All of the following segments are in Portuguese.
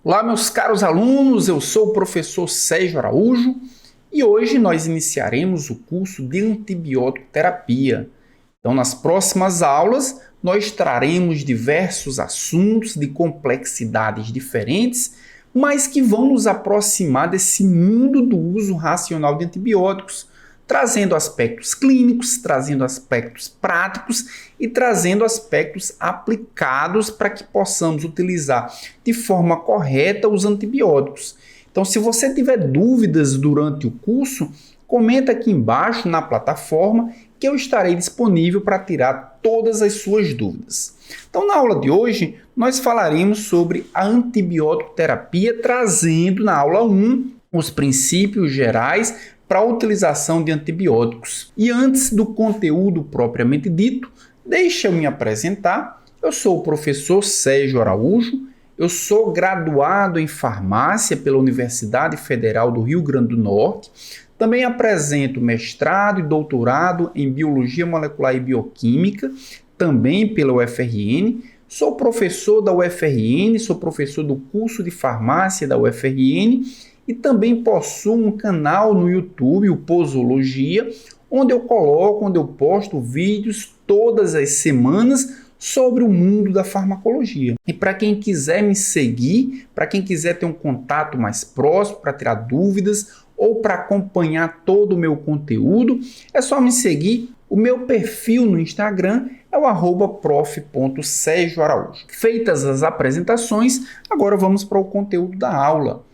Olá, meus caros alunos, eu sou o professor Sérgio Araújo e hoje nós iniciaremos o curso de antibiótico terapia. Então, nas próximas aulas, nós traremos diversos assuntos de complexidades diferentes, mas que vão nos aproximar desse mundo do uso racional de antibióticos, trazendo aspectos clínicos, trazendo aspectos práticos e trazendo aspectos aplicados para que possamos utilizar de forma correta os antibióticos. Então, se você tiver dúvidas durante o curso, comenta aqui embaixo na plataforma que eu estarei disponível para tirar todas as suas dúvidas. Então, na aula de hoje, nós falaremos sobre a antibiótico terapia, trazendo na aula 1 os princípios gerais para a utilização de antibióticos. E antes do conteúdo propriamente dito, deixa eu me apresentar. Eu sou o professor Sérgio Araújo, eu sou graduado em farmácia pela Universidade Federal do Rio Grande do Norte, também apresento mestrado e doutorado em Biologia Molecular e Bioquímica, também pela UFRN, sou professor da UFRN, sou professor do curso de farmácia da UFRN, e também possuo um canal no YouTube, o Posologia, onde eu posto vídeos todas as semanas sobre o mundo da farmacologia. E para quem quiser me seguir, para quem quiser ter um contato mais próximo, para tirar dúvidas ou para acompanhar todo o meu conteúdo, é só me seguir. O meu perfil no Instagram é o @prof.sergioaraújo. Feitas as apresentações, agora vamos para o conteúdo da aula.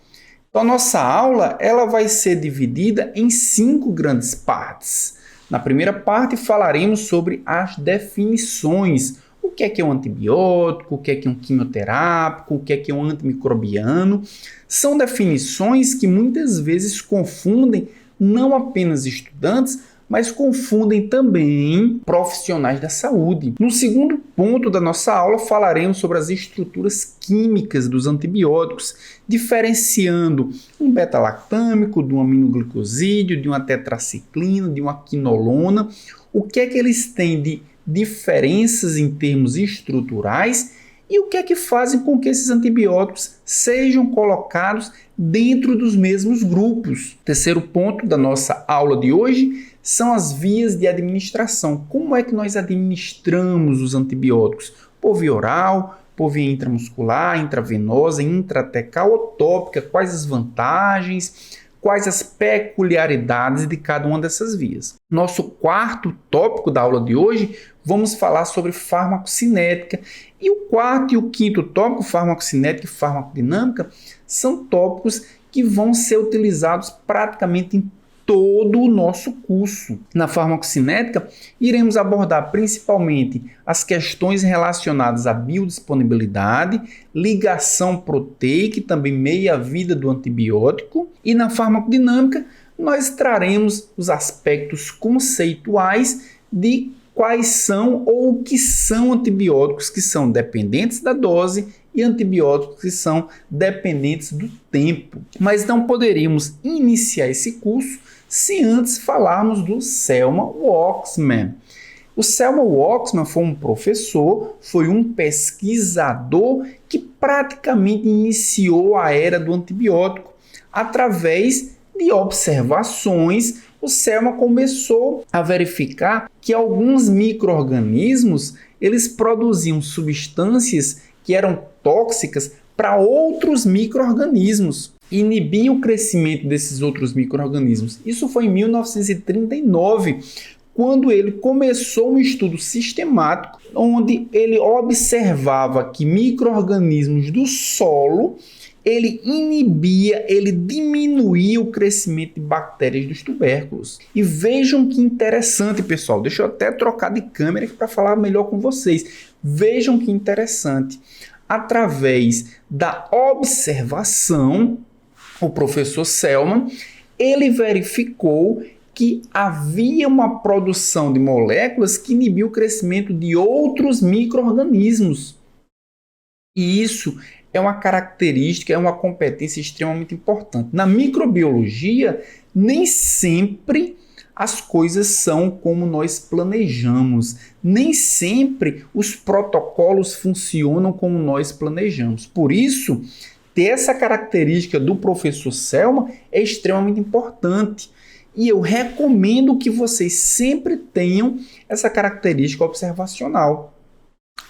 Então, a nossa aula ela vai ser dividida em 5 grandes partes. Na primeira parte, falaremos sobre as definições. O que é um antibiótico, o que é um quimioterápico, o que é um antimicrobiano. São definições que muitas vezes confundem não apenas estudantes, mas confundem também profissionais da saúde. No segundo ponto da nossa aula, falaremos sobre as estruturas químicas dos antibióticos, diferenciando um beta-lactâmico, de um aminoglicosídeo, de uma tetraciclina, de uma quinolona, o que é que eles têm de diferenças em termos estruturais e o que é que fazem com que esses antibióticos sejam colocados dentro dos mesmos grupos. Terceiro ponto da nossa aula de hoje são as vias de administração. Como é que nós administramos os antibióticos? Por via oral, por via intramuscular, intravenosa, intratecal ou tópica? Quais as vantagens? Quais as peculiaridades de cada uma dessas vias? Nosso quarto tópico da aula de hoje, vamos falar sobre farmacocinética. E o quarto e o quinto tópico, farmacocinética e farmacodinâmica, são tópicos que vão ser utilizados praticamente em todo o nosso curso. Na farmacocinética, iremos abordar principalmente as questões relacionadas à biodisponibilidade, ligação proteica e também meia-vida do antibiótico. E na farmacodinâmica, nós traremos os aspectos conceituais de quais são ou o que são antibióticos que são dependentes da dose e antibióticos que são dependentes do tempo. Mas não poderíamos iniciar esse curso se antes falarmos do Selman Waksman. O Selman Waksman foi um professor, foi um pesquisador que praticamente iniciou a era do antibiótico. Através de observações, o Selman começou a verificar que alguns micro-organismos eles produziam substâncias que eram tóxicas para outros micro-organismos, inibiam o crescimento desses outros micro-organismos. Isso foi em 1939, quando ele começou um estudo sistemático, onde ele observava que micro-organismos do solo, ele inibia, ele diminuía o crescimento de bactérias dos tubérculos. E vejam que interessante, pessoal. Deixa eu até trocar de câmera aqui para falar melhor com vocês. Vejam que interessante. Através da observação, o professor Selman, ele verificou que havia uma produção de moléculas que inibia o crescimento de outros micro-organismos. E isso é uma característica, é uma competência extremamente importante. Na microbiologia, nem sempre as coisas são como nós planejamos. Nem sempre os protocolos funcionam como nós planejamos. Por isso, ter essa característica do professor Selma é extremamente importante. E eu recomendo que vocês sempre tenham essa característica observacional.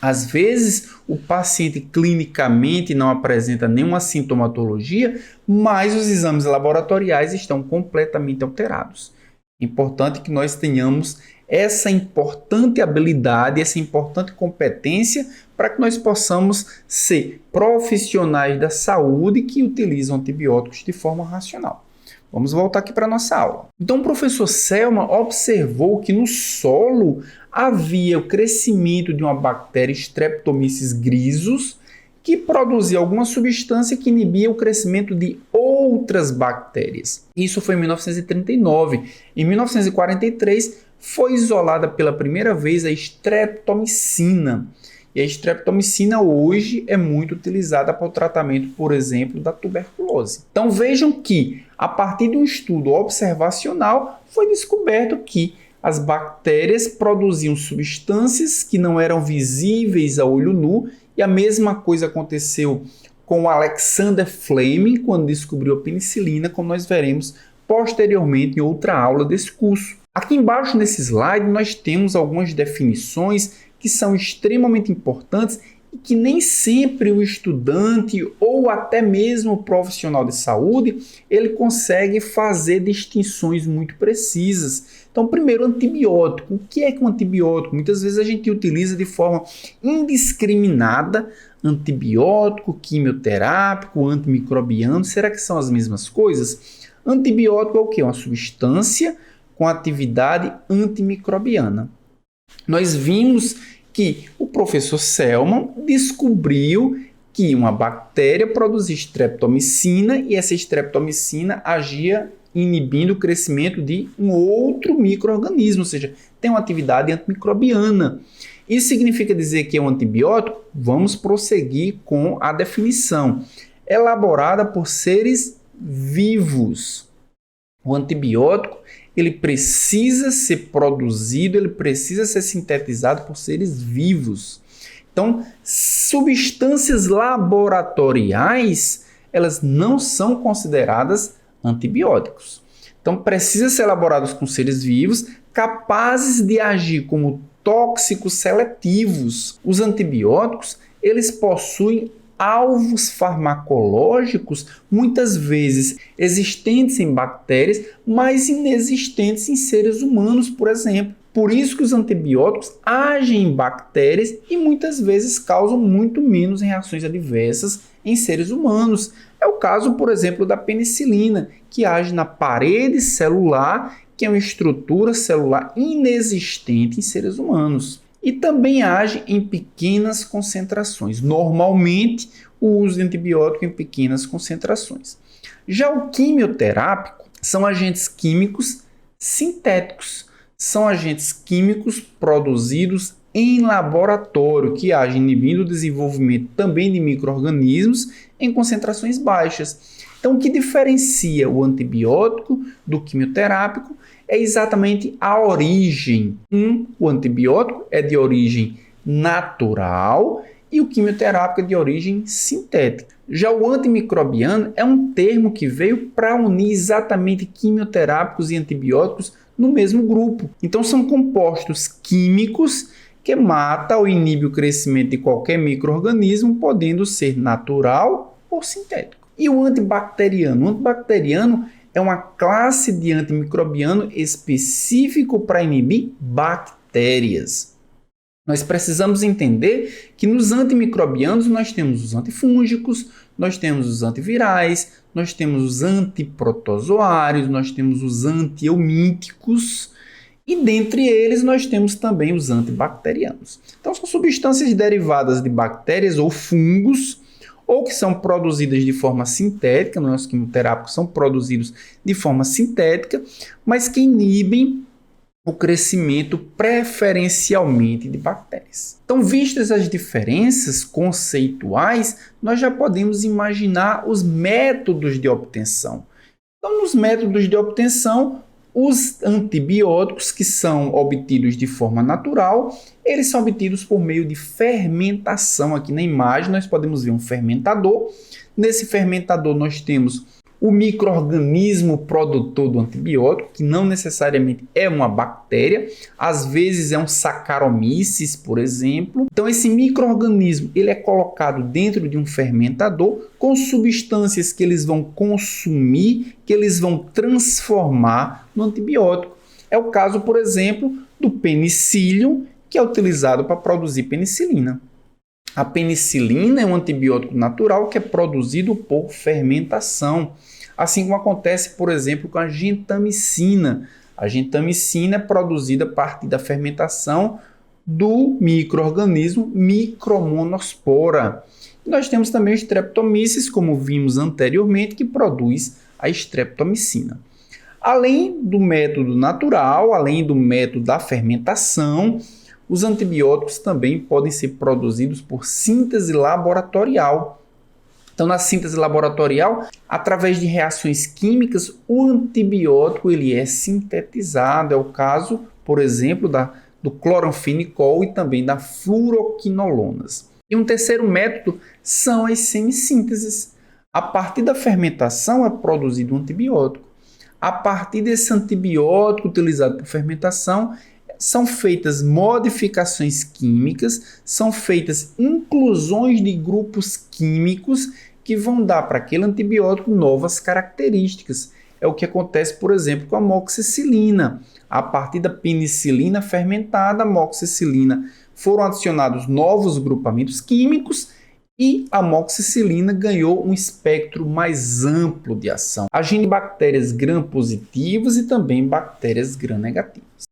Às vezes, o paciente clinicamente não apresenta nenhuma sintomatologia, mas os exames laboratoriais estão completamente alterados. Importante que nós tenhamos essa importante habilidade, essa importante competência para que nós possamos ser profissionais da saúde que utilizam antibióticos de forma racional. Vamos voltar aqui para a nossa aula. Então, o professor Selma observou que no solo havia o crescimento de uma bactéria Streptomyces grisus que produzia alguma substância que inibia o crescimento de outras bactérias. Isso foi em 1939. Em 1943, foi isolada pela primeira vez a streptomicina. E a streptomicina hoje é muito utilizada para o tratamento, por exemplo, da tuberculose. Então vejam que, a partir de um estudo observacional, foi descoberto que as bactérias produziam substâncias que não eram visíveis a olho nu, e a mesma coisa aconteceu com Alexander Fleming, quando descobriu a penicilina, como nós veremos posteriormente em outra aula desse curso. Aqui embaixo nesse slide nós temos algumas definições que são extremamente importantes e que nem sempre o estudante ou até mesmo o profissional de saúde ele consegue fazer distinções muito precisas. Então, primeiro, antibiótico. O que é um antibiótico? Muitas vezes a gente utiliza de forma indiscriminada antibiótico, quimioterápico, antimicrobiano. Será que são as mesmas coisas? Antibiótico é o quê? Uma substância com atividade antimicrobiana. Nós vimos que o professor Selman descobriu que uma bactéria produzia streptomicina e essa streptomicina agia inibindo o crescimento de um outro micro-organismo, ou seja, tem uma atividade antimicrobiana. Isso significa dizer que é um antibiótico? Vamos prosseguir com a definição. Elaborada por seres vivos. O antibiótico ele precisa ser produzido, ele precisa ser sintetizado por seres vivos. Então, substâncias laboratoriais, elas não são consideradas antibióticos. Então, precisa ser elaborados com seres vivos capazes de agir como tóxicos seletivos. Os antibióticos, eles possuem alvos farmacológicos, muitas vezes existentes em bactérias, mas inexistentes em seres humanos, por exemplo. Por isso que os antibióticos agem em bactérias e muitas vezes causam muito menos reações adversas em seres humanos. É o caso, por exemplo, da penicilina, que age na parede celular, que é uma estrutura celular inexistente em seres humanos. E também age em pequenas concentrações. Normalmente, o uso de antibiótico em pequenas concentrações. Já o quimioterápico são agentes químicos sintéticos. São agentes químicos produzidos em laboratório, que agem inibindo o desenvolvimento também de micro-organismos em concentrações baixas. Então, o que diferencia o antibiótico do quimioterápico é exatamente a origem. O antibiótico é de origem natural e o quimioterápico é de origem sintética. Já o antimicrobiano é um termo que veio para unir exatamente quimioterápicos e antibióticos no mesmo grupo. Então, são compostos químicos que matam ou inibem o crescimento de qualquer micro-organismo, podendo ser natural ou sintético. E o antibacteriano? O antibacteriano é uma classe de antimicrobiano específico para inibir bactérias. Nós precisamos entender que nos antimicrobianos nós temos os antifúngicos, nós temos os antivirais, nós temos os antiprotozoários, nós temos os antihelmínticos e dentre eles nós temos também os antibacterianos. Então são substâncias derivadas de bactérias ou fungos ou que são produzidas de forma sintética, no nosso quimioterápico são produzidos de forma sintética, mas que inibem o crescimento preferencialmente de bactérias. Então, vistas as diferenças conceituais, nós já podemos imaginar os métodos de obtenção. Então, nos métodos de obtenção, os antibióticos que são obtidos de forma natural, eles são obtidos por meio de fermentação. Aqui na imagem nós podemos ver um fermentador Nesse fermentador nós temos o micro-organismo produtor do antibiótico, que não necessariamente é uma bactéria, às vezes é um Saccharomyces, por exemplo. Então esse micro-organismo ele é colocado dentro de um fermentador com substâncias que eles vão consumir, que eles vão transformar no antibiótico. É o caso, por exemplo, do penicillium, que é utilizado para produzir penicilina. A penicilina é um antibiótico natural que é produzido por fermentação, assim como acontece, por exemplo, com a gentamicina. A gentamicina é produzida a partir da fermentação do micro-organismo Micromonospora. Nós temos também o Streptomyces, como vimos anteriormente, que produz a streptomicina. Além do método natural, além do método da fermentação, os antibióticos também podem ser produzidos por síntese laboratorial. Então, na síntese laboratorial, através de reações químicas, o antibiótico ele é sintetizado. É o caso, por exemplo, do cloranfenicol e também da fluoroquinolonas. E um terceiro método são as semissínteses. A partir da fermentação é produzido um antibiótico. A partir desse antibiótico utilizado por fermentação, são feitas modificações químicas, são feitas inclusões de grupos químicos que vão dar para aquele antibiótico novas características. É o que acontece, por exemplo, com a amoxicilina. A partir da penicilina fermentada, a amoxicilina, foram adicionados novos grupamentos químicos e a amoxicilina ganhou um espectro mais amplo de ação, agindo em bactérias gram-positivas e também bactérias gram-negativas.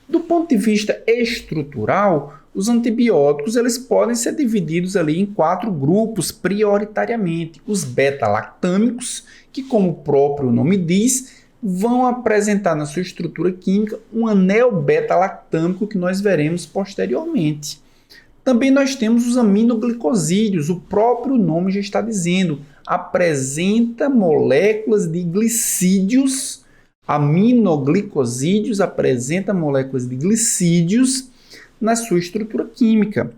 Do ponto de vista estrutural, os antibióticos eles podem ser divididos ali em 4 grupos prioritariamente. Os beta-lactâmicos, que como o próprio nome diz, vão apresentar na sua estrutura química um anel beta-lactâmico que nós veremos posteriormente. Também nós temos os aminoglicosídeos, o próprio nome já está dizendo, apresenta moléculas de glicídios. Aminoglicosídeos apresenta moléculas de glicídios na sua estrutura química.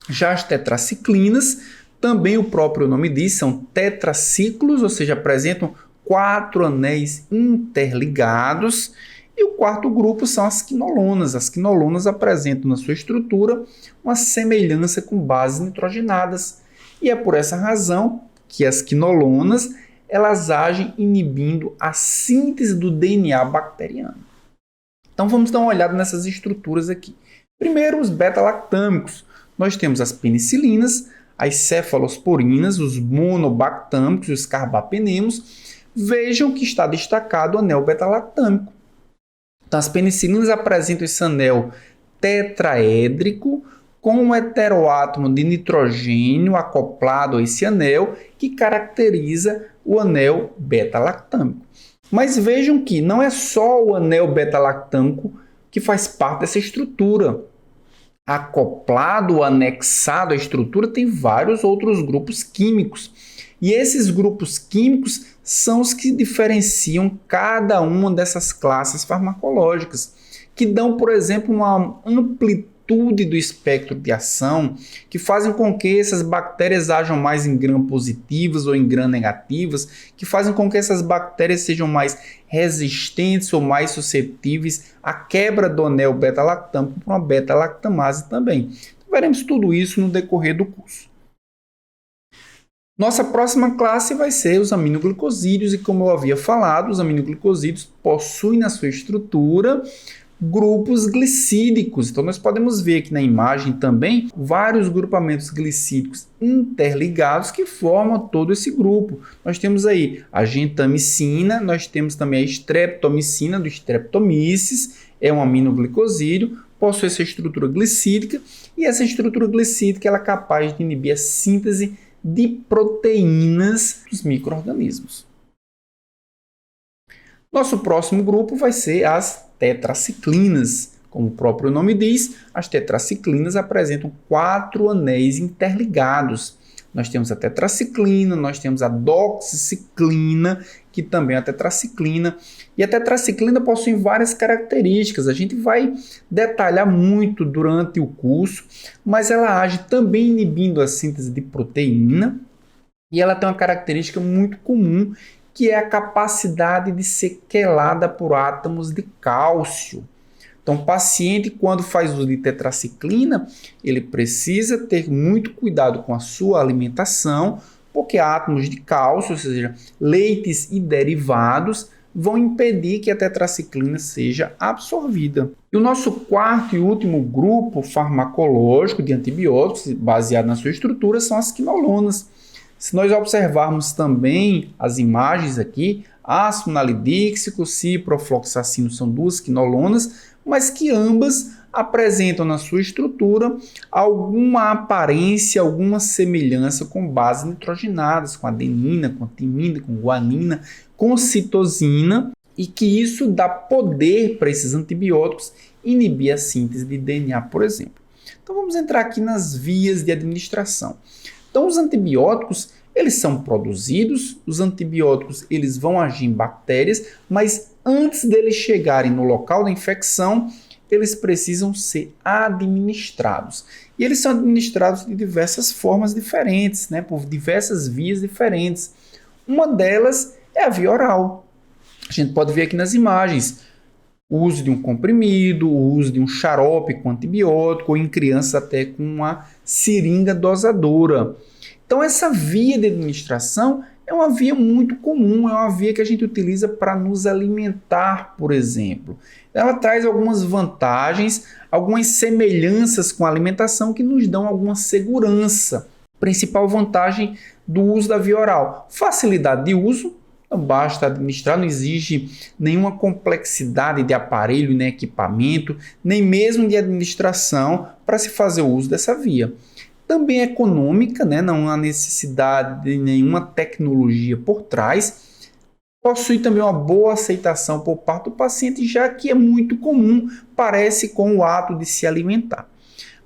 Já as tetraciclinas, também o próprio nome diz, são tetraciclos, ou seja, apresentam 4 anéis interligados. E o quarto grupo são as quinolonas. As quinolonas apresentam na sua estrutura uma semelhança com bases nitrogenadas. E é por essa razão que as quinolonas elas agem inibindo a síntese do DNA bacteriano. Então vamos dar uma olhada nessas estruturas aqui. Primeiro, os beta-lactâmicos. Nós temos as penicilinas, as cefalosporinas, os monobactâmicos, os carbapenemos. Vejam que está destacado o anel beta-lactâmico. Então as penicilinas apresentam esse anel tetraédrico com um heteroátomo de nitrogênio acoplado a esse anel que caracteriza o anel beta-lactâmico. Mas vejam que não é só o anel beta-lactâmico que faz parte dessa estrutura. Acoplado ou anexado à estrutura tem vários outros grupos químicos. E esses grupos químicos são os que diferenciam cada uma dessas classes farmacológicas, que dão, por exemplo, uma amplitude do espectro de ação, que fazem com que essas bactérias ajam mais em gram-positivas ou em gram-negativas, que fazem com que essas bactérias sejam mais resistentes ou mais suscetíveis à quebra do anel beta-lactâmico por uma beta-lactamase também. Então, veremos tudo isso no decorrer do curso. Nossa próxima classe vai ser os aminoglicosídeos e, como eu havia falado, os aminoglicosídeos possuem na sua estrutura grupos glicídicos. Então, nós podemos ver aqui na imagem também vários grupamentos glicídicos interligados que formam todo esse grupo. Nós temos aí a gentamicina, nós temos também a streptomicina do Streptomyces, é um aminoglicosídeo, possui essa estrutura glicídica e essa estrutura glicídica ela é capaz de inibir a síntese de proteínas dos micro-organismos. Nosso próximo grupo vai ser as tetraciclinas. Como o próprio nome diz, as tetraciclinas apresentam 4 anéis interligados. Nós temos a tetraciclina, nós temos a doxiciclina, que também é a tetraciclina. E a tetraciclina possui várias características. A gente vai detalhar muito durante o curso, mas ela age também inibindo a síntese de proteína. E ela tem uma característica muito comum, que é a capacidade de ser quelada por átomos de cálcio. Então, o paciente, quando faz uso de tetraciclina, ele precisa ter muito cuidado com a sua alimentação, porque átomos de cálcio, ou seja, leites e derivados, vão impedir que a tetraciclina seja absorvida. E o nosso quarto e último grupo farmacológico de antibióticos, baseado na sua estrutura, são as quinolonas. Se nós observarmos também as imagens aqui, ácido nalidíxico, ciprofloxacino são duas quinolonas, mas que ambas apresentam na sua estrutura alguma aparência, alguma semelhança com bases nitrogenadas, com adenina, com timina, com guanina, com citosina, e que isso dá poder para esses antibióticos inibir a síntese de DNA, por exemplo. Então vamos entrar aqui nas vias de administração. Então os antibióticos, eles são produzidos, os antibióticos eles vão agir em bactérias, mas antes deles chegarem no local da infecção, eles precisam ser administrados. E eles são administrados de diversas formas diferentes, por diversas vias diferentes. Uma delas é a via oral. A gente pode ver aqui nas imagens o uso de um comprimido, o uso de um xarope com antibiótico, ou em crianças até com uma seringa dosadora. Então essa via de administração é uma via muito comum, é uma via que a gente utiliza para nos alimentar, por exemplo. Ela traz algumas vantagens, algumas semelhanças com a alimentação que nos dão alguma segurança. Principal vantagem do uso da via oral: facilidade de uso. Então basta administrar, não exige nenhuma complexidade de aparelho, nem equipamento, nem mesmo de administração para se fazer o uso dessa via. Também é econômica, não há necessidade de nenhuma tecnologia por trás. Possui também uma boa aceitação por parte do paciente, já que é muito comum, parece com o ato de se alimentar.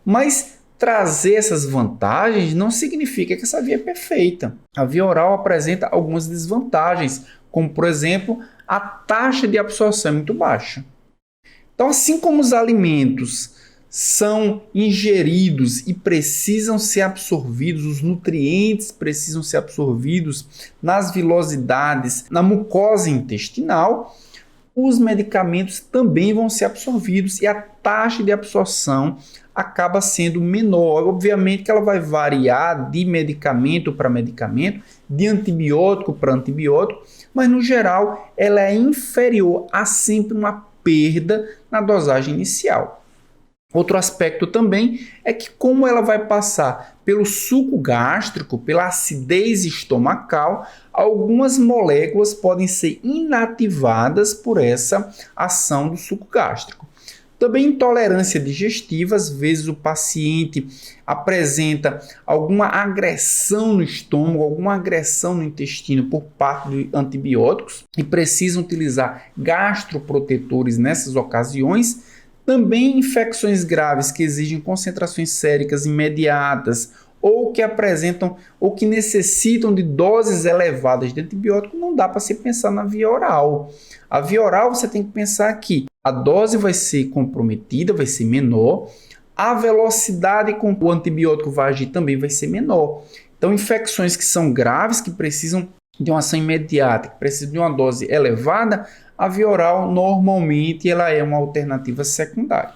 Mas trazer essas vantagens não significa que essa via é perfeita. A via oral apresenta algumas desvantagens, como por exemplo, a taxa de absorção é muito baixa. Então, assim como os alimentos são ingeridos e precisam ser absorvidos, os nutrientes precisam ser absorvidos nas vilosidades, na mucosa intestinal, os medicamentos também vão ser absorvidos e a taxa de absorção acaba sendo menor. Obviamente que ela vai variar de medicamento para medicamento, de antibiótico para antibiótico, mas no geral ela é inferior, há sempre uma perda na dosagem inicial. Outro aspecto também é que, como ela vai passar pelo suco gástrico, pela acidez estomacal, algumas moléculas podem ser inativadas por essa ação do suco gástrico. Também intolerância digestiva, às vezes o paciente apresenta alguma agressão no estômago, alguma agressão no intestino por parte de antibióticos e precisa utilizar gastroprotetores nessas ocasiões. Também infecções graves que exigem concentrações séricas imediatas ou que apresentam ou que necessitam de doses elevadas de antibiótico, não dá para se pensar na via oral. A via oral você tem que pensar que a dose vai ser comprometida, vai ser menor, a velocidade com que o antibiótico vai agir também vai ser menor. Então, infecções que são graves, que precisam de uma ação imediata, que precisam de uma dose elevada, a via oral normalmente ela é uma alternativa secundária.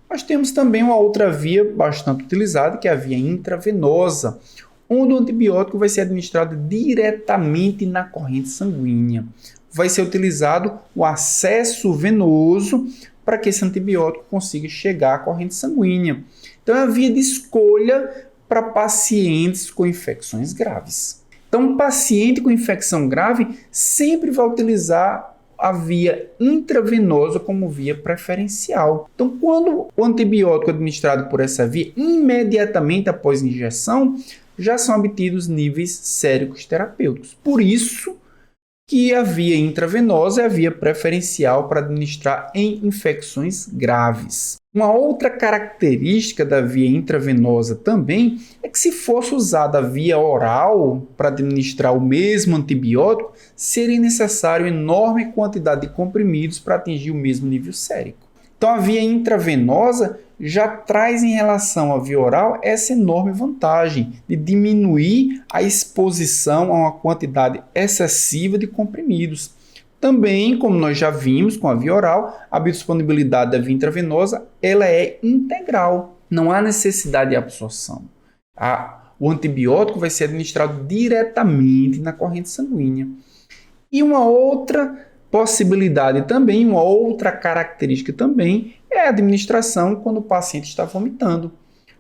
Nós temos também uma outra via bastante utilizada, que é a via intravenosa, onde o antibiótico vai ser administrado diretamente na corrente sanguínea. Vai ser utilizado o acesso venoso para que esse antibiótico consiga chegar à corrente sanguínea. Então é a via de escolha para pacientes com infecções graves. Então, um paciente com infecção grave sempre vai utilizar a via intravenosa como via preferencial. Então, quando o antibiótico é administrado por essa via, imediatamente após injeção, já são obtidos níveis séricos terapêuticos. Por isso que a via intravenosa é a via preferencial para administrar em infecções graves. Uma outra característica da via intravenosa também é que, se fosse usada a via oral para administrar o mesmo antibiótico, seria necessário enorme quantidade de comprimidos para atingir o mesmo nível sérico. Então, a via intravenosa já traz em relação à via oral essa enorme vantagem de diminuir a exposição a uma quantidade excessiva de comprimidos. Também, como nós já vimos com a via oral, a biodisponibilidade da via intravenosa ela é integral, não há necessidade de absorção. O antibiótico vai ser administrado diretamente na corrente sanguínea. E uma outra possibilidade também, uma outra característica também, é a administração quando o paciente está vomitando.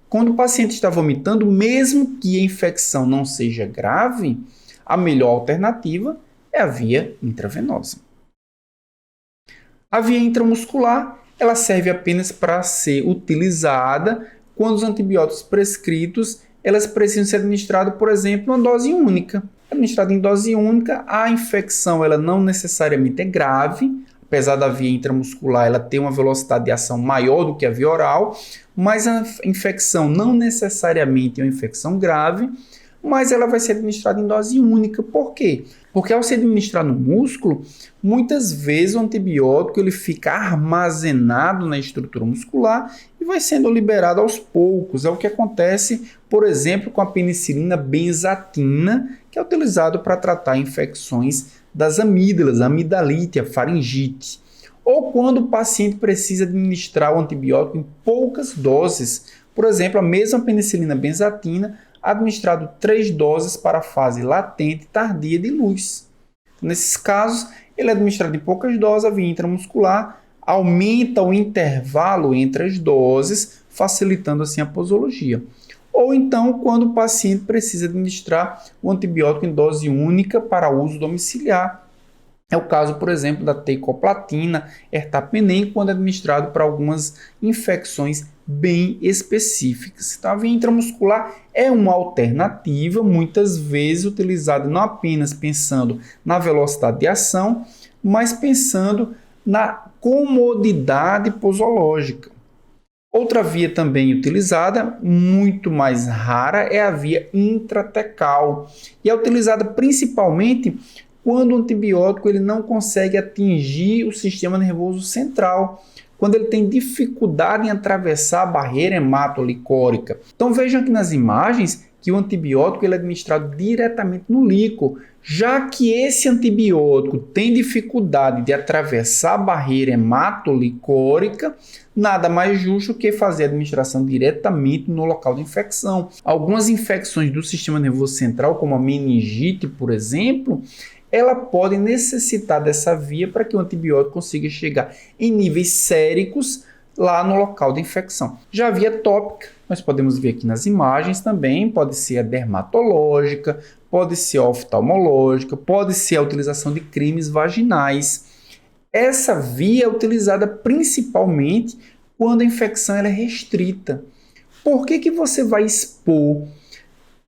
Quando o paciente está vomitando, mesmo que a infecção não seja grave, a melhor alternativa é a via intravenosa. A via intramuscular, ela serve apenas para ser utilizada quando os antibióticos prescritos, elas precisam ser administrados, por exemplo, uma dose única. Administrada em dose única, a infecção ela não necessariamente é grave, apesar da via intramuscular ela ter uma velocidade de ação maior do que a via oral, mas a infecção não necessariamente é uma infecção grave, mas ela vai ser administrada em dose única. Por quê? Porque ao ser administrado no músculo, muitas vezes o antibiótico ele fica armazenado na estrutura muscular e vai sendo liberado aos poucos. É o que acontece, por exemplo, com a penicilina benzatina, que é utilizado para tratar infecções das amígdalas, a amidalite, a faringite. Ou quando o paciente precisa administrar o antibiótico em poucas doses. Por exemplo, a mesma penicilina benzatina, administrado 3 doses para a fase latente tardia de luz. Nesses casos, ele é administrado em poucas doses, a via intramuscular aumenta o intervalo entre as doses, facilitando assim a posologia. Ou então, quando o paciente precisa administrar o antibiótico em dose única para uso domiciliar. É o caso, por exemplo, da teicoplatina, ertapenem, quando administrado para algumas infecções bem específicas. Então, a via intramuscular é uma alternativa, muitas vezes utilizada não apenas pensando na velocidade de ação, mas pensando na comodidade posológica. Outra via também utilizada, muito mais rara, é a via intratecal, e é utilizada principalmente quando o antibiótico ele não consegue atingir o sistema nervoso central, quando ele tem dificuldade em atravessar a barreira hematolicórica. Então vejam aqui nas imagens que o antibiótico ele é administrado diretamente no líquor. Já que esse antibiótico tem dificuldade de atravessar a barreira hematolicórica, nada mais justo que fazer a administração diretamente no local de infecção. Algumas infecções do sistema nervoso central, como a meningite, por exemplo, ela pode necessitar dessa via para que o antibiótico consiga chegar em níveis séricos lá no local de infecção. Já a via tópica, nós podemos ver aqui nas imagens também, pode ser a dermatológica, pode ser a oftalmológica, pode ser a utilização de cremes vaginais. Essa via é utilizada principalmente quando a infecção ela é restrita. Por que você vai expor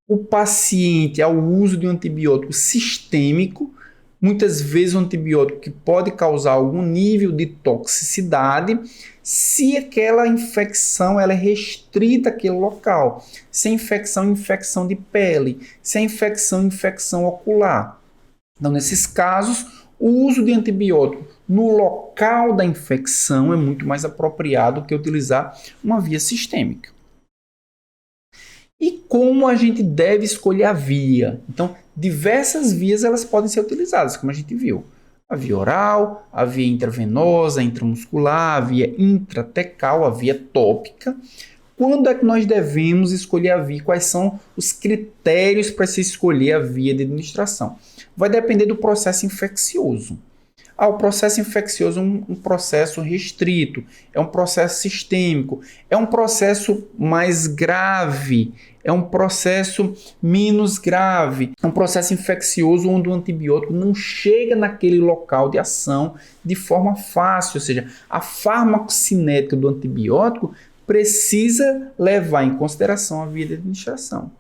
o paciente ao uso de um antibiótico sistêmico, muitas vezes um antibiótico que pode causar algum nível de toxicidade, se aquela infecção ela é restrita àquele local, se a infecção é infecção de pele, se a infecção é infecção ocular. Então, nesses casos, o uso de antibiótico no local da infecção é muito mais apropriado que utilizar uma via sistêmica. E como a gente deve escolher a via? Então, diversas vias elas podem ser utilizadas, como a gente viu. A via oral, a via intravenosa, a intramuscular, a via intratecal, a via tópica. Quando é que nós devemos escolher a via? Quais são os critérios para se escolher a via de administração? Vai depender do processo infeccioso. O processo infeccioso é um processo restrito, é um processo sistêmico, é um processo mais grave, é um processo menos grave, é um processo infeccioso onde o antibiótico não chega naquele local de ação de forma fácil, ou seja, a farmacocinética do antibiótico precisa levar em consideração a via de administração.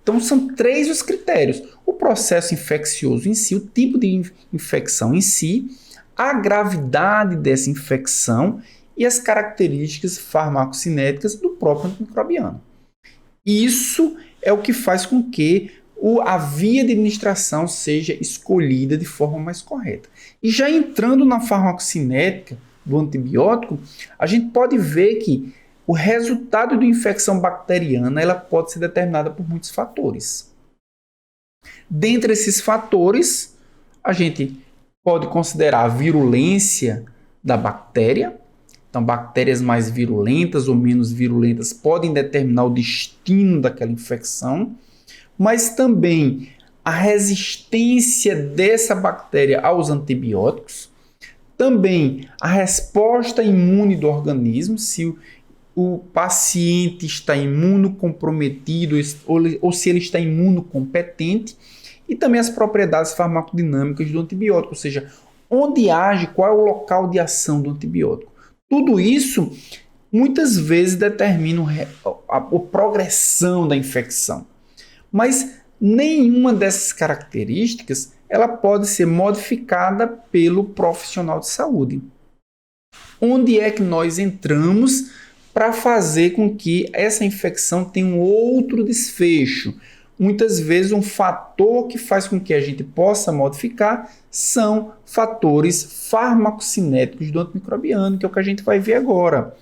Então, são 3 os critérios: o processo infeccioso em si, o tipo de infecção em si, a gravidade dessa infecção e as características farmacocinéticas do próprio antimicrobiano. Isso é o que faz com que a via de administração seja escolhida de forma mais correta. E já entrando na farmacocinética, do antibiótico, a gente pode ver que o resultado de uma infecção bacteriana ela pode ser determinada por muitos fatores. Dentre esses fatores, a gente pode considerar a virulência da bactéria. Então, bactérias mais virulentas ou menos virulentas podem determinar o destino daquela infecção, mas também a resistência dessa bactéria aos antibióticos, também a resposta imune do organismo, se o paciente está imunocomprometido ou se ele está imunocompetente, e também as propriedades farmacodinâmicas do antibiótico, ou seja, onde age, qual é o local de ação do antibiótico. Tudo isso muitas vezes determina a progressão da infecção, mas nenhuma dessas características ela pode ser modificada pelo profissional de saúde. Onde é que nós entramos para fazer com que essa infecção tenha um outro desfecho? Muitas vezes um fator que faz com que a gente possa modificar são fatores farmacocinéticos do antimicrobiano, que é o que a gente vai ver agora.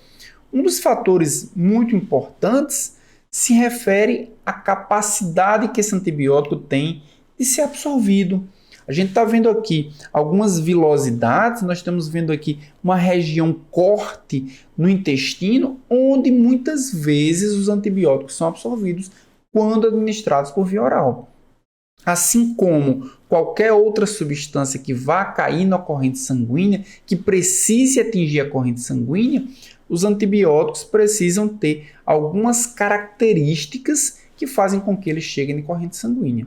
Um dos fatores muito importantes se refere à capacidade que esse antibiótico tem de ser absorvido. A gente está vendo aqui algumas vilosidades, nós estamos vendo aqui uma região corte no intestino, onde muitas vezes os antibióticos são absorvidos quando administrados por via oral. Assim como qualquer outra substância que vá cair na corrente sanguínea, que precise atingir a corrente sanguínea, os antibióticos precisam ter algumas características que fazem com que eles cheguem na corrente sanguínea.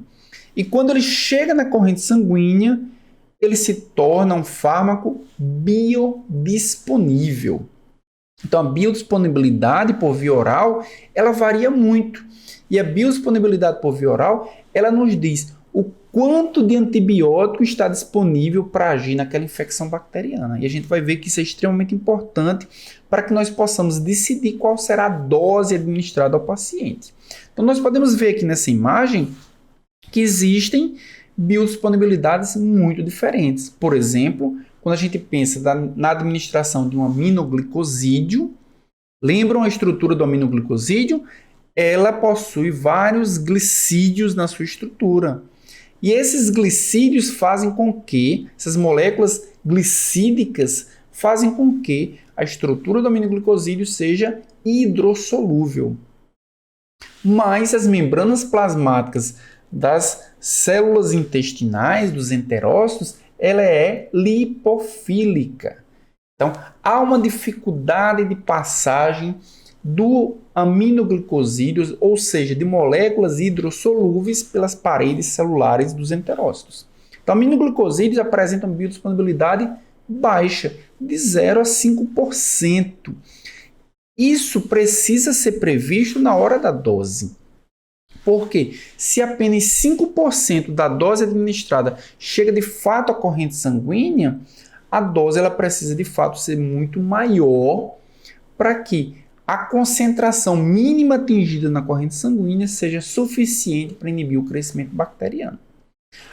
E quando ele chega na corrente sanguínea, ele se torna um fármaco biodisponível. Então, a biodisponibilidade por via oral, ela varia muito. E a biodisponibilidade por via oral, ela nos diz o quanto de antibiótico está disponível para agir naquela infecção bacteriana. E a gente vai ver que isso é extremamente importante para que nós possamos decidir qual será a dose administrada ao paciente. Então, nós podemos ver aqui nessa imagem que existem biodisponibilidades muito diferentes. Por exemplo, quando a gente pensa na administração de um aminoglicosídeo, lembram a estrutura do aminoglicosídeo? Ela possui vários glicídios na sua estrutura. E esses glicídios fazem com que, essas moléculas glicídicas fazem com que a estrutura do aminoglicosídeo seja hidrossolúvel. Mas as membranas plasmáticas das células intestinais, dos enterócitos, ela é lipofílica. Então, há uma dificuldade de passagem do aminoglicosídeos, ou seja, de moléculas hidrossolúveis pelas paredes celulares dos enterócitos. Então, aminoglicosídeos apresentam biodisponibilidade baixa, de 0 a 5%. Isso precisa ser previsto na hora da dose. Porque se apenas 5% da dose administrada chega de fato à corrente sanguínea, a dose ela precisa de fato ser muito maior para que a concentração mínima atingida na corrente sanguínea seja suficiente para inibir o crescimento bacteriano.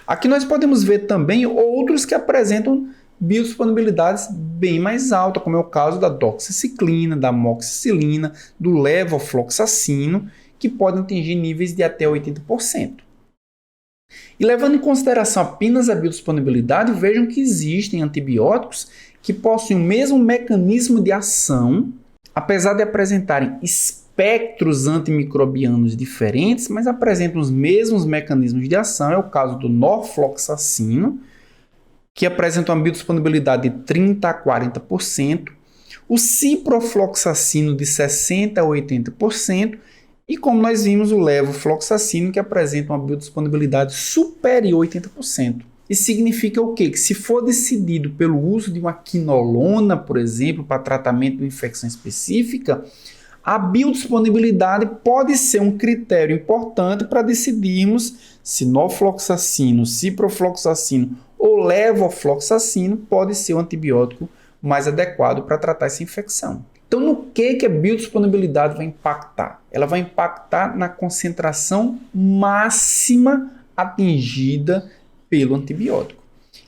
Aqui nós podemos ver também outros que apresentam biodisponibilidades bem mais altas, como é o caso da doxiciclina, da amoxicilina, do levofloxacino, que podem atingir níveis de até 80%. E levando em consideração apenas a biodisponibilidade, vejam que existem antibióticos que possuem o mesmo mecanismo de ação, apesar de apresentarem espectros antimicrobianos diferentes, mas apresentam os mesmos mecanismos de ação. É o caso do norfloxacino, que apresenta uma biodisponibilidade de 30% a 40%, o ciprofloxacino de 60% a 80%, e como nós vimos, o levofloxacino, que apresenta uma biodisponibilidade superior a 80%. Isso significa o quê? Que se for decidido pelo uso de uma quinolona, por exemplo, para tratamento de uma infecção específica, a biodisponibilidade pode ser um critério importante para decidirmos se norfloxacino, ciprofloxacino ou levofloxacino pode ser o antibiótico mais adequado para tratar essa infecção. Então, no que a biodisponibilidade vai impactar? Ela vai impactar na concentração máxima atingida pelo antibiótico.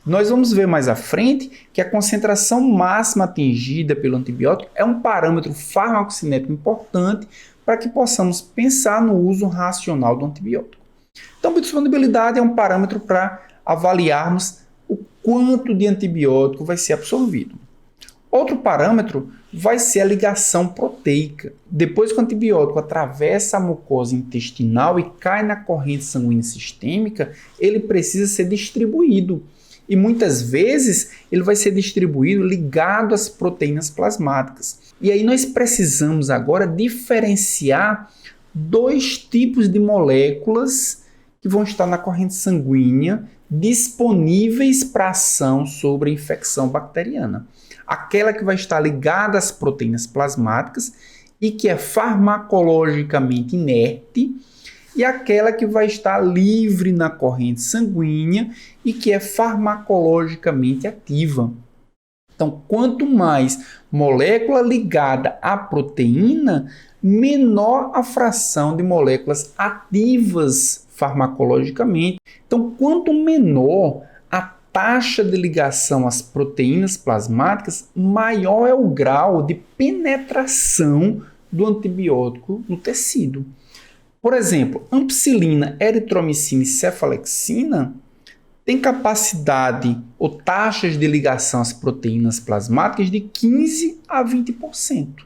Nós vamos ver mais à frente que a concentração máxima atingida pelo antibiótico é um parâmetro farmacocinético importante para que possamos pensar no uso racional do antibiótico. Então, biodisponibilidade é um parâmetro para avaliarmos o quanto de antibiótico vai ser absorvido. Outro parâmetro vai ser a ligação proteica. Depois que o antibiótico atravessa a mucosa intestinal e cai na corrente sanguínea sistêmica, ele precisa ser distribuído. E muitas vezes ele vai ser distribuído ligado às proteínas plasmáticas. E aí nós precisamos agora diferenciar dois tipos de moléculas que vão estar na corrente sanguínea disponíveis para ação sobre a infecção bacteriana. Aquela que vai estar ligada às proteínas plasmáticas e que é farmacologicamente inerte, e aquela que vai estar livre na corrente sanguínea e que é farmacologicamente ativa. Então, quanto mais molécula ligada à proteína, menor a fração de moléculas ativas farmacologicamente. Então, quanto menor a taxa de ligação às proteínas plasmáticas, maior é o grau de penetração do antibiótico no tecido. Por exemplo, ampicilina, eritromicina e cefalexina têm capacidade ou taxas de ligação às proteínas plasmáticas de 15 a 20%.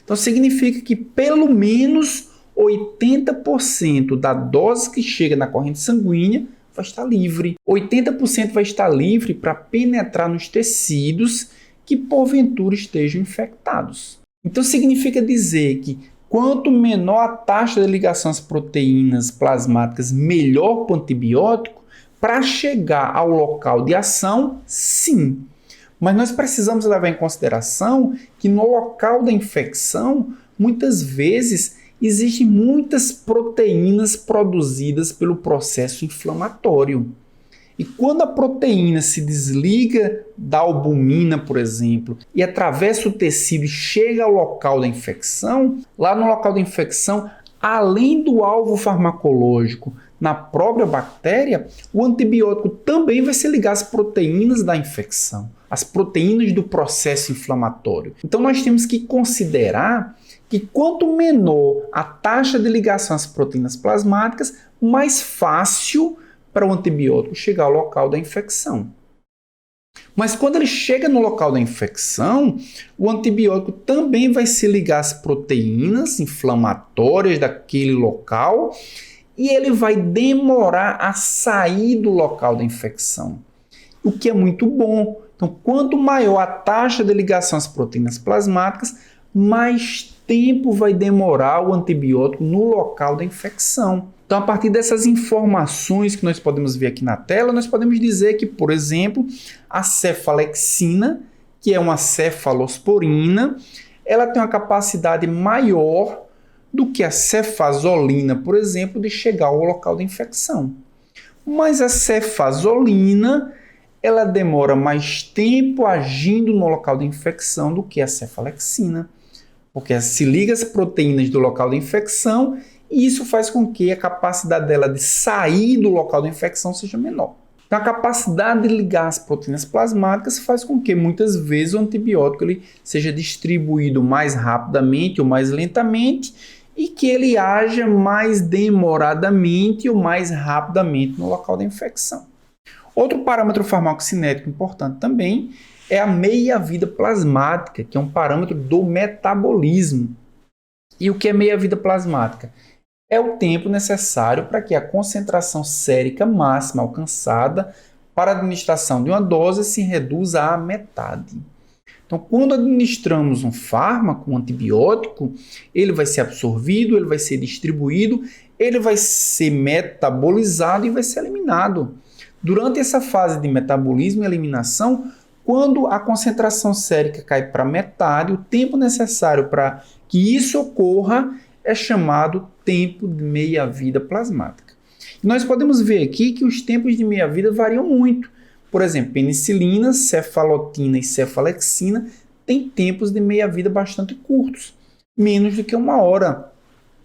Então, significa que pelo menos 80% da dose que chega na corrente sanguínea vai estar livre. 80% vai estar livre para penetrar nos tecidos que porventura estejam infectados. Então, significa dizer que quanto menor a taxa de ligação às proteínas plasmáticas, melhor para o antibiótico. Para chegar ao local de ação, sim. Mas nós precisamos levar em consideração que no local da infecção, muitas vezes, existem muitas proteínas produzidas pelo processo inflamatório. E quando a proteína se desliga da albumina, por exemplo, e atravessa o tecido e chega ao local da infecção, lá no local da infecção, além do alvo farmacológico na própria bactéria, o antibiótico também vai se ligar às proteínas da infecção, às proteínas do processo inflamatório. Então nós temos que considerar que quanto menor a taxa de ligação às proteínas plasmáticas, mais fácil para o antibiótico chegar ao local da infecção. Mas quando ele chega no local da infecção, o antibiótico também vai se ligar às proteínas inflamatórias daquele local e ele vai demorar a sair do local da infecção, o que é muito bom. Então, quanto maior a taxa de ligação às proteínas plasmáticas, mais tempo vai demorar o antibiótico no local da infecção. Então, a partir dessas informações que nós podemos ver aqui na tela, nós podemos dizer que, por exemplo, a cefalexina, que é uma cefalosporina, ela tem uma capacidade maior do que a cefazolina, por exemplo, de chegar ao local da infecção. Mas a cefazolina, ela demora mais tempo agindo no local da infecção do que a cefalexina, porque se liga às proteínas do local da infecção e isso faz com que a capacidade dela de sair do local da infecção seja menor. Então, a capacidade de ligar as proteínas plasmáticas faz com que, muitas vezes, o antibiótico ele seja distribuído mais rapidamente ou mais lentamente e que ele haja mais demoradamente ou mais rapidamente no local da infecção. Outro parâmetro farmacocinético importante também é a meia-vida plasmática, que é um parâmetro do metabolismo. E o que é meia-vida plasmática? É o tempo necessário para que a concentração sérica máxima alcançada para a administração de uma dose se reduza à metade. Então, quando administramos um fármaco, um antibiótico, ele vai ser absorvido, ele vai ser distribuído, ele vai ser metabolizado e vai ser eliminado. Durante essa fase de metabolismo e eliminação, quando a concentração sérica cai para metade, o tempo necessário para que isso ocorra é chamado tempo de meia-vida plasmática. E nós podemos ver aqui que os tempos de meia-vida variam muito. Por exemplo, penicilina, cefalotina e cefalexina têm tempos de meia-vida bastante curtos, menos do que 1 hora.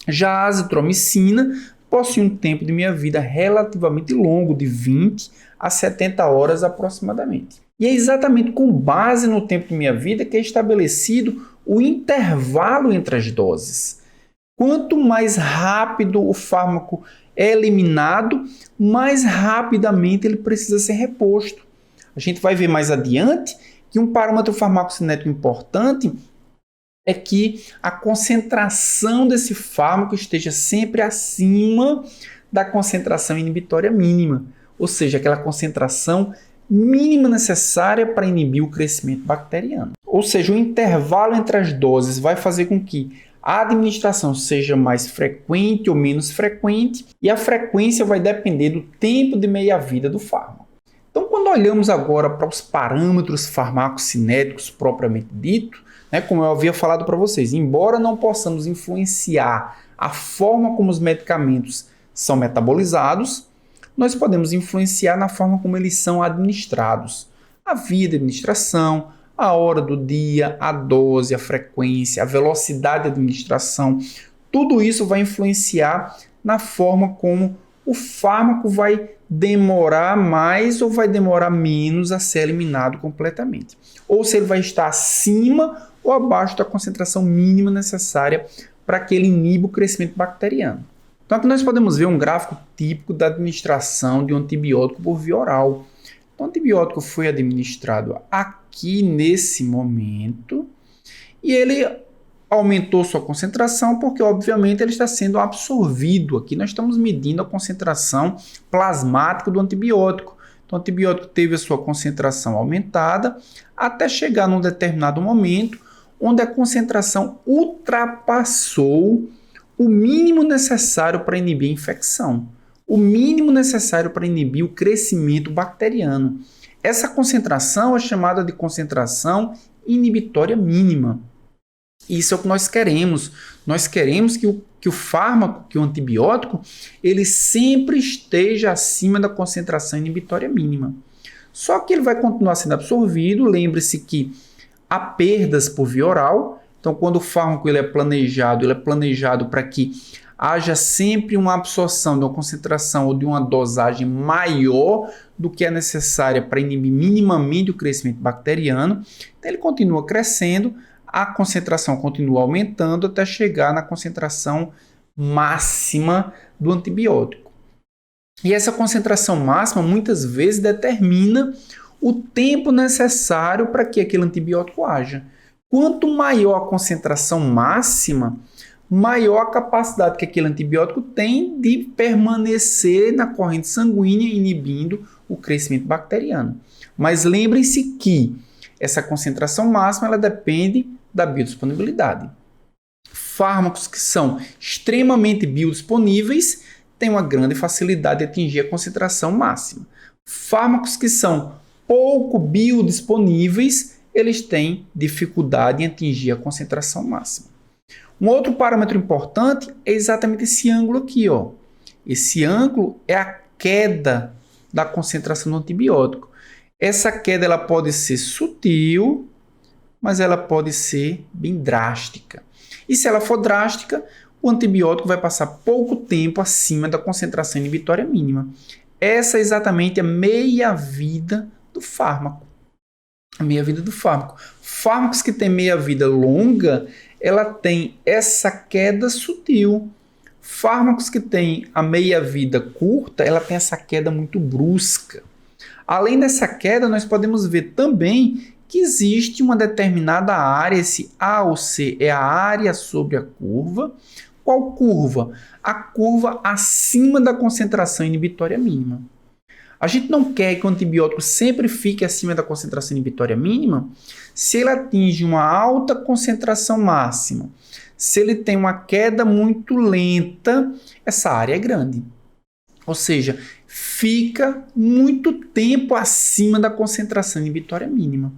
Já a azitromicina possui um tempo de meia-vida relativamente longo, de 20 a 70 horas aproximadamente. E é exatamente com base no tempo de meia-vida que é estabelecido o intervalo entre as doses. Quanto mais rápido o fármaco é eliminado, mais rapidamente ele precisa ser reposto. A gente vai ver mais adiante que um parâmetro farmacocinético importante é que a concentração desse fármaco esteja sempre acima da concentração inibitória mínima, ou seja, aquela concentração mínima necessária para inibir o crescimento bacteriano. Ou seja, o intervalo entre as doses vai fazer com que a administração seja mais frequente ou menos frequente, e a frequência vai depender do tempo de meia-vida do fármaco. Então, quando olhamos agora para os parâmetros farmacocinéticos propriamente dito, como eu havia falado para vocês, embora não possamos influenciar a forma como os medicamentos são metabolizados, nós podemos influenciar na forma como eles são administrados. A via de administração, a hora do dia, a dose, a frequência, a velocidade de administração, tudo isso vai influenciar na forma como o fármaco vai demorar mais ou vai demorar menos a ser eliminado completamente. Ou se ele vai estar acima ou abaixo da concentração mínima necessária para que ele iniba o crescimento bacteriano. Então aqui nós podemos ver um gráfico típico da administração de um antibiótico por via oral. Então, o antibiótico foi administrado aqui nesse momento e ele aumentou sua concentração porque, obviamente, ele está sendo absorvido. Aqui nós estamos medindo a concentração plasmática do antibiótico. Então, o antibiótico teve a sua concentração aumentada até chegar num determinado momento onde a concentração ultrapassou o mínimo necessário para inibir a infecção. O mínimo necessário para inibir o crescimento bacteriano. Essa concentração é chamada de concentração inibitória mínima. Isso é o que nós queremos. Nós queremos que o fármaco, que o antibiótico, ele sempre esteja acima da concentração inibitória mínima. Só que ele vai continuar sendo absorvido. Lembre-se que há perdas por via oral. Então, quando o fármaco ele é planejado para que haja sempre uma absorção de uma concentração ou de uma dosagem maior do que é necessária para inibir minimamente o crescimento bacteriano. Então, ele continua crescendo, a concentração continua aumentando até chegar na concentração máxima do antibiótico. E essa concentração máxima muitas vezes determina o tempo necessário para que aquele antibiótico haja. Quanto maior a concentração máxima, maior a capacidade que aquele antibiótico tem de permanecer na corrente sanguínea, inibindo o crescimento bacteriano. Mas lembrem-se que essa concentração máxima ela depende da biodisponibilidade. Fármacos que são extremamente biodisponíveis têm uma grande facilidade de atingir a concentração máxima. Fármacos que são pouco biodisponíveis, eles têm dificuldade em atingir a concentração máxima. Um outro parâmetro importante é exatamente esse ângulo aqui, ó. Esse ângulo é a queda da concentração do antibiótico. Essa queda ela pode ser sutil, mas ela pode ser bem drástica. E se ela for drástica, o antibiótico vai passar pouco tempo acima da concentração inibitória mínima. Essa é exatamente a meia-vida do fármaco. A meia-vida do fármaco. Fármacos que têm meia-vida longa, ela tem essa queda sutil. Fármacos que têm a meia-vida curta, ela tem essa queda muito brusca. Além dessa queda, nós podemos ver também que existe uma determinada área, esse A ou C é a área sobre a curva. Qual curva? A curva acima da concentração inibitória mínima. A gente não quer que o antibiótico sempre fique acima da concentração inibitória mínima se ele atinge uma alta concentração máxima. Se ele tem uma queda muito lenta, essa área é grande. Ou seja, fica muito tempo acima da concentração inibitória mínima.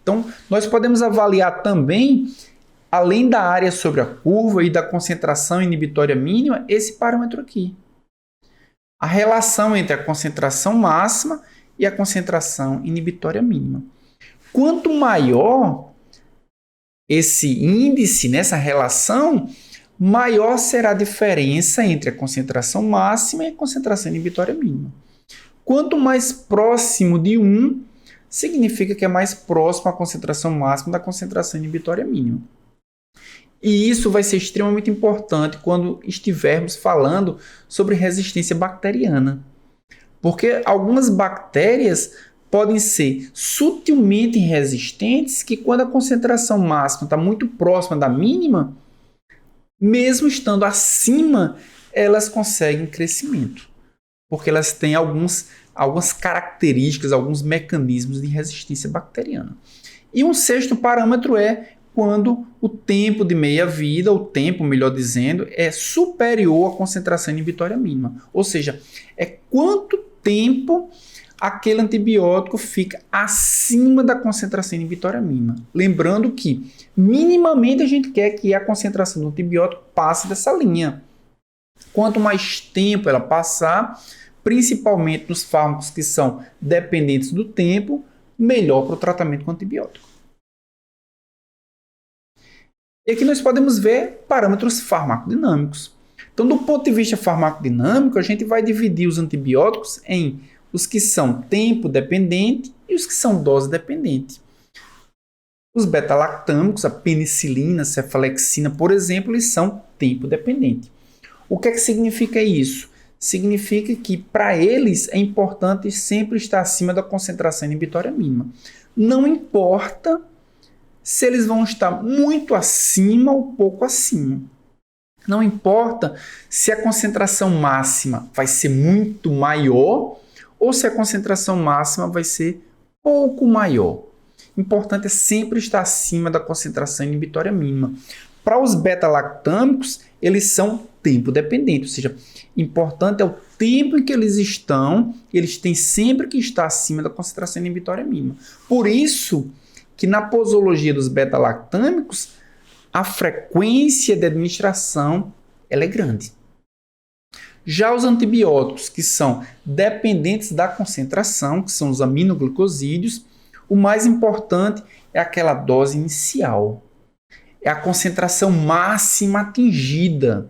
Então, nós podemos avaliar também, além da área sobre a curva e da concentração inibitória mínima, esse parâmetro aqui. A relação entre a concentração máxima e a concentração inibitória mínima. Quanto maior esse índice, nessa relação, maior será a diferença entre a concentração máxima e a concentração inibitória mínima. Quanto mais próximo de 1, significa que é mais próximo à concentração máxima da concentração inibitória mínima. E isso vai ser extremamente importante quando estivermos falando sobre resistência bacteriana. Porque algumas bactérias podem ser sutilmente resistentes, que quando a concentração máxima está muito próxima da mínima, mesmo estando acima, elas conseguem crescimento. Porque elas têm algumas características, alguns mecanismos de resistência bacteriana. E um sexto parâmetro é quando o tempo de meia-vida, o tempo, melhor dizendo, é superior à concentração inibitória mínima. Ou seja, é quanto tempo aquele antibiótico fica acima da concentração inibitória mínima. Lembrando que, minimamente, a gente quer que a concentração do antibiótico passe dessa linha. Quanto mais tempo ela passar, principalmente nos fármacos que são dependentes do tempo, melhor para o tratamento com antibiótico. E aqui nós podemos ver parâmetros farmacodinâmicos. Então, do ponto de vista farmacodinâmico, a gente vai dividir os antibióticos em os que são tempo dependente e os que são dose dependente. Os beta-lactâmicos, a penicilina, a cefalexina, por exemplo, eles são tempo dependente. O que é que significa isso? Significa que para eles é importante sempre estar acima da concentração inibitória mínima. Não importa se eles vão estar muito acima ou pouco acima. Não importa se a concentração máxima vai ser muito maior ou se a concentração máxima vai ser pouco maior. O importante é sempre estar acima da concentração inibitória mínima. Para os beta-lactâmicos, eles são tempo dependente, ou seja, importante é o tempo em que eles estão, eles têm sempre que estar acima da concentração inibitória mínima. Por isso que na posologia dos beta-lactâmicos, a frequência de administração ela é grande. Já os antibióticos que são dependentes da concentração, que são os aminoglicosídeos, o mais importante é aquela dose inicial. É a concentração máxima atingida.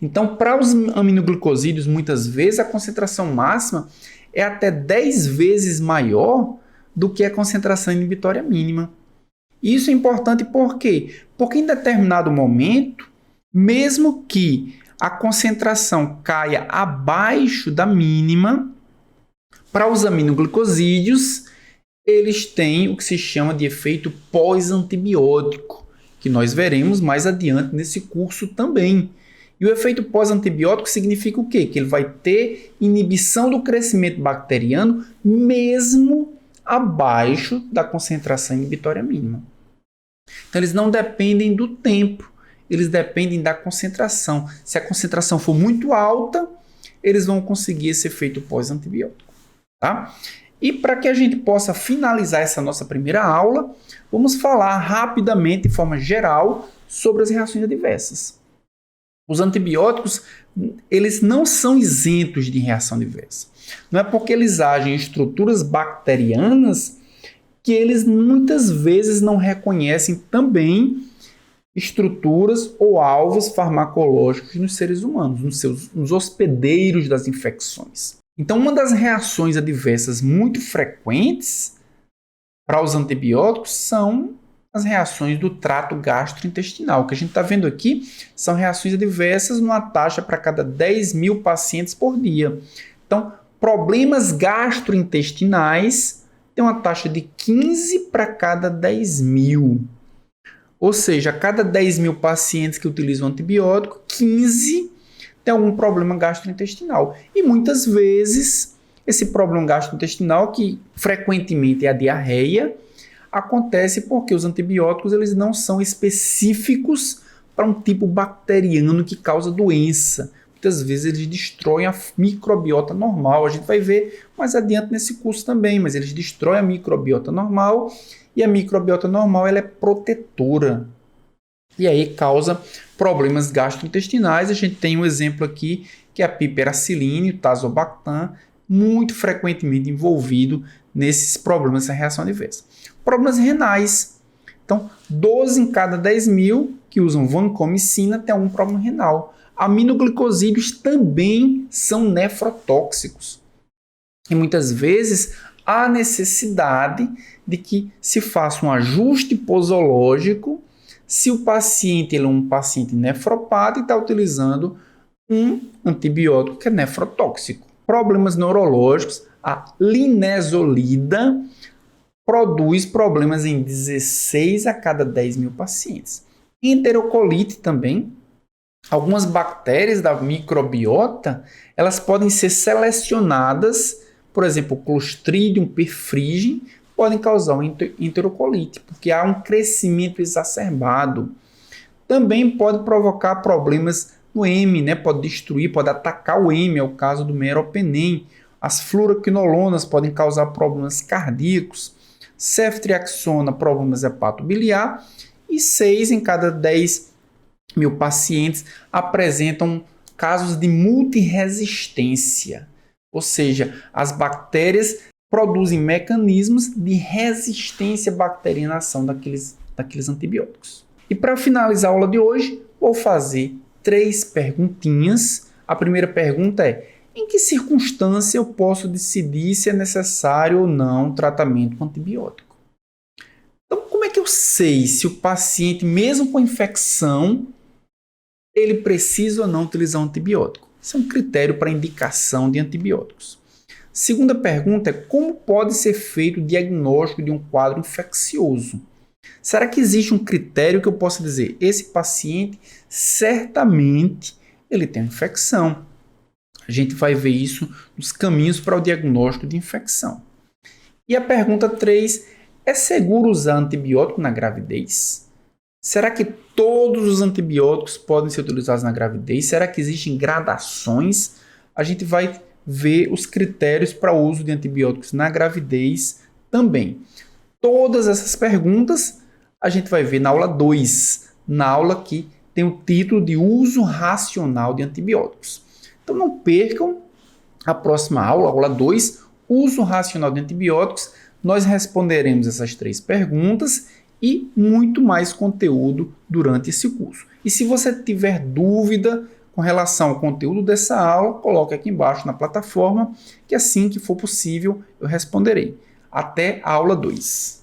Então, para os aminoglicosídeos, muitas vezes a concentração máxima é até 10 vezes maior do que a concentração inibitória mínima. Isso é importante por quê? Porque em determinado momento, mesmo que a concentração caia abaixo da mínima, para os aminoglicosídeos, eles têm o que se chama de efeito pós-antibiótico, que nós veremos mais adiante nesse curso também. E o efeito pós-antibiótico significa o quê? Que ele vai ter inibição do crescimento bacteriano mesmo abaixo da concentração inibitória mínima. Então, eles não dependem do tempo, eles dependem da concentração. Se a concentração for muito alta, eles vão conseguir esse efeito pós-antibiótico. Tá? E para que a gente possa finalizar essa nossa primeira aula, vamos falar rapidamente, de forma geral, sobre as reações adversas. Os antibióticos, eles não são isentos de reação adversa. Não é porque eles agem em estruturas bacterianas que eles muitas vezes não reconhecem também estruturas ou alvos farmacológicos nos seres humanos, nos hospedeiros das infecções. Então, uma das reações adversas muito frequentes para os antibióticos são as reações do trato gastrointestinal. O que a gente está vendo aqui são reações adversas numa taxa para cada 10 mil pacientes por dia. Então, problemas gastrointestinais têm uma taxa de 15 para cada 10 mil. Ou seja, a cada 10 mil pacientes que utilizam antibiótico, 15 tem algum problema gastrointestinal. E muitas vezes, esse problema gastrointestinal, que frequentemente é a diarreia, acontece porque os antibióticos eles não são específicos para um tipo bacteriano que causa doença. Muitas vezes eles destroem a microbiota normal. A gente vai ver mais adiante nesse curso também, mas eles destroem a microbiota normal e a microbiota normal ela é protetora. E aí causa problemas gastrointestinais. A gente tem um exemplo aqui que é a piperacilina, o tazobactam, muito frequentemente envolvido nesses problemas, essa reação adversa. Problemas renais. Então, 12 em cada 10 mil que usam vancomicina têm algum problema renal. Aminoglicosídeos também são nefrotóxicos. E muitas vezes há necessidade de que se faça um ajuste posológico se o paciente ele é um paciente nefropata e está utilizando um antibiótico que é nefrotóxico. Problemas neurológicos, a linezolida produz problemas em 16 a cada 10 mil pacientes. Enterocolite também. Algumas bactérias da microbiota, elas podem ser selecionadas, por exemplo, o Clostridium perfringens, podem causar uma enterocolite, porque há um crescimento exacerbado. Também pode provocar problemas no M, né? Pode destruir, pode atacar o M, é o caso do meropenem. As fluoroquinolonas podem causar problemas cardíacos. Ceftriaxona, problemas hepatobiliar. E 6 em cada 10 mil pacientes apresentam casos de multiresistência. Ou seja, as bactérias produzem mecanismos de resistência bacteriana à ação daqueles antibióticos. E para finalizar a aula de hoje, vou fazer 3 perguntinhas. A primeira pergunta é: em que circunstância eu posso decidir se é necessário ou não um tratamento com antibiótico? Então, como é que eu sei se o paciente, mesmo com infecção, ele precisa ou não utilizar um antibiótico? Isso é um critério para indicação de antibióticos. Segunda pergunta é: como pode ser feito o diagnóstico de um quadro infeccioso? Será que existe um critério que eu possa dizer, esse paciente certamente ele tem uma infecção? A gente vai ver isso nos caminhos para o diagnóstico de infecção. E a pergunta 3, é seguro usar antibiótico na gravidez? Será que todos os antibióticos podem ser utilizados na gravidez? Será que existem gradações? A gente vai ver os critérios para o uso de antibióticos na gravidez também. Todas essas perguntas a gente vai ver na aula 2, na aula que tem o título de uso racional de antibióticos. Então não percam a próxima aula, aula 2, uso racional de antibióticos. Nós responderemos essas 3 perguntas e muito mais conteúdo durante esse curso. E se você tiver dúvida com relação ao conteúdo dessa aula, coloque aqui embaixo na plataforma, que assim que for possível eu responderei. Até a aula 2.